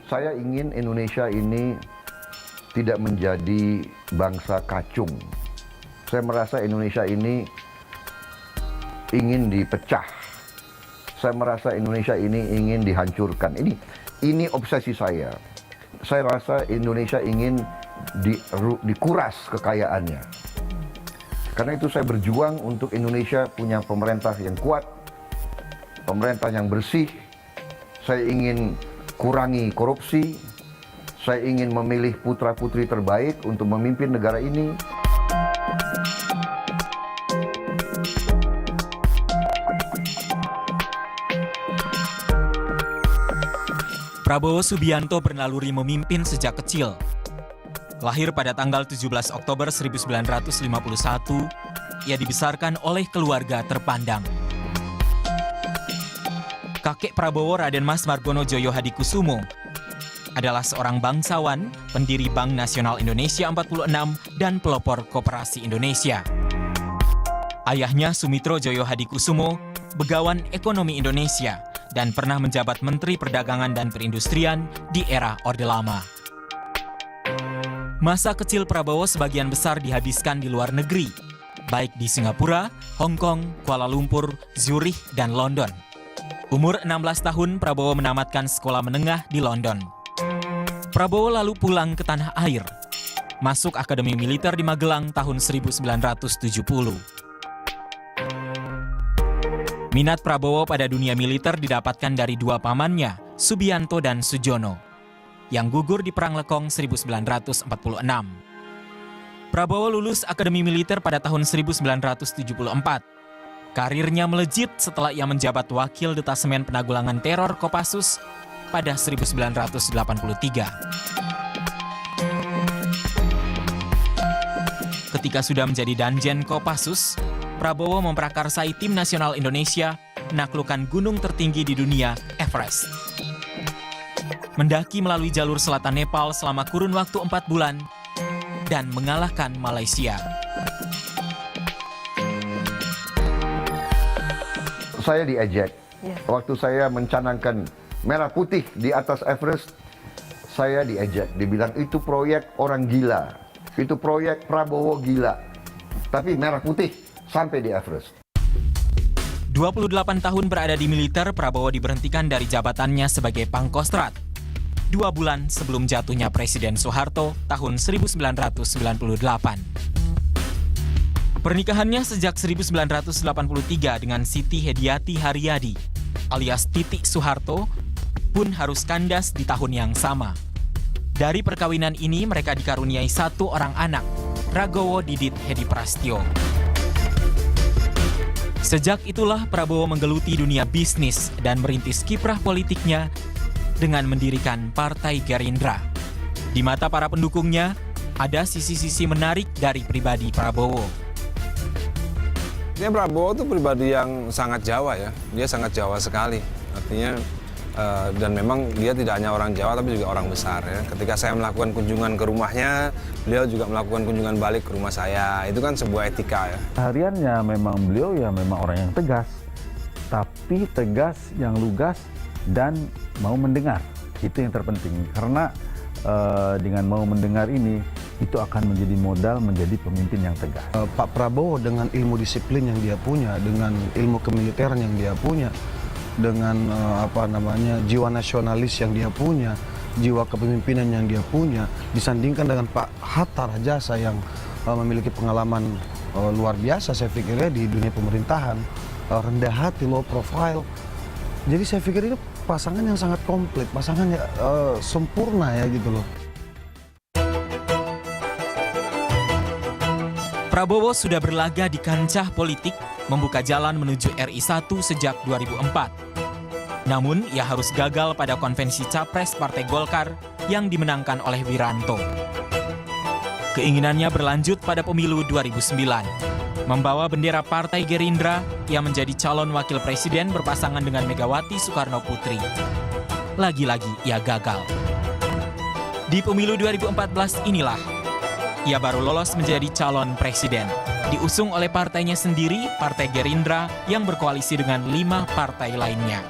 Saya ingin Indonesia ini tidak menjadi bangsa kacung. Saya merasa Indonesia ini ingin dipecah. Saya merasa Indonesia ini ingin dihancurkan. Ini obsesi saya. Saya rasa Indonesia ingin dikuras kekayaannya. Karena itu saya berjuang untuk Indonesia punya pemerintah yang kuat, pemerintah yang bersih. Saya ingin kurangi korupsi. Saya ingin memilih putra-putri terbaik untuk memimpin negara ini. Prabowo Subianto bernaluri memimpin sejak kecil. Lahir pada tanggal 17 Oktober 1951, ia dibesarkan oleh keluarga terpandang. Kakek Prabowo, Raden Mas Margono Djoyo Hadikusumo, adalah seorang bangsawan, pendiri Bank Nasional Indonesia 46, dan pelopor Koperasi Indonesia. Ayahnya Sumitro Djoyo Hadikusumo, begawan ekonomi Indonesia, dan pernah menjabat Menteri Perdagangan dan Perindustrian di era Orde Lama. Masa kecil Prabowo sebagian besar dihabiskan di luar negeri, baik di Singapura, Hong Kong, Kuala Lumpur, Zurich, dan London. Umur 16 tahun, Prabowo menamatkan sekolah menengah di London. Prabowo lalu pulang ke tanah air, masuk Akademi Militer di Magelang tahun 1970. Minat Prabowo pada dunia militer didapatkan dari dua pamannya, Subianto dan Sujono, yang gugur di Perang Lekong 1946. Prabowo lulus Akademi Militer pada tahun 1974. Karirnya melejit setelah ia menjabat Wakil Detasemen Penanggulangan Teror Kopassus pada 1983. Ketika sudah menjadi Danjen Kopassus, Prabowo memprakarsai Tim Nasional Indonesia menaklukkan gunung tertinggi di dunia, Everest. Mendaki melalui jalur selatan Nepal selama kurun waktu 4 bulan dan mengalahkan Malaysia. Saya diejek. Waktu saya mencanangkan merah putih di atas Everest, saya diejek. Dibilang itu proyek orang gila. Itu proyek Prabowo gila. Tapi merah putih sampai di Everest. 28 tahun berada di militer, Prabowo diberhentikan dari jabatannya sebagai Pangkostrat 2 bulan sebelum jatuhnya Presiden Soeharto tahun 1998. Pernikahannya sejak 1983 dengan Siti Hediati Haryadi alias Titi Soeharto pun harus kandas di tahun yang sama. Dari perkawinan ini mereka dikaruniai 1 orang anak, Ragowo Didit Hedi Prastyo. Sejak itulah Prabowo menggeluti dunia bisnis dan merintis kiprah politiknya dengan mendirikan Partai Gerindra. Di mata para pendukungnya, ada sisi-sisi menarik dari pribadi Prabowo. Ya, Prabowo itu pribadi yang sangat Jawa ya, dia sangat Jawa sekali. Artinya dan memang dia tidak hanya orang Jawa tapi juga orang besar ya. Ketika saya melakukan kunjungan ke rumahnya, beliau juga melakukan kunjungan balik ke rumah saya. Itu kan sebuah etika ya. Hariannya memang beliau ya memang orang yang tegas, tapi tegas yang lugas dan mau mendengar. Itu yang terpenting karena dengan mau mendengar ini itu akan menjadi modal menjadi pemimpin yang tegas. Pak Prabowo dengan ilmu disiplin yang dia punya, dengan ilmu kemiliteran yang dia punya, dengan jiwa nasionalis yang dia punya, jiwa kepemimpinan yang dia punya, disandingkan dengan Pak Hatta Rajasa yang memiliki pengalaman luar biasa saya pikirnya di dunia pemerintahan, rendah hati, low profile. Jadi saya pikir ini pasangan yang sangat komplit, pasangan yang sempurna ya gitu loh. Prabowo sudah berlaga di kancah politik, membuka jalan menuju RI 1 sejak 2004. Namun, ia harus gagal pada konvensi Capres Partai Golkar yang dimenangkan oleh Wiranto. Keinginannya berlanjut pada pemilu 2009. Membawa bendera Partai Gerindra, ia menjadi calon wakil presiden berpasangan dengan Megawati Soekarno Putri. Lagi-lagi ia gagal. Di pemilu 2014 inilah, ia baru lolos menjadi calon presiden. Diusung oleh partainya sendiri, Partai Gerindra, yang berkoalisi dengan 5 partai lainnya.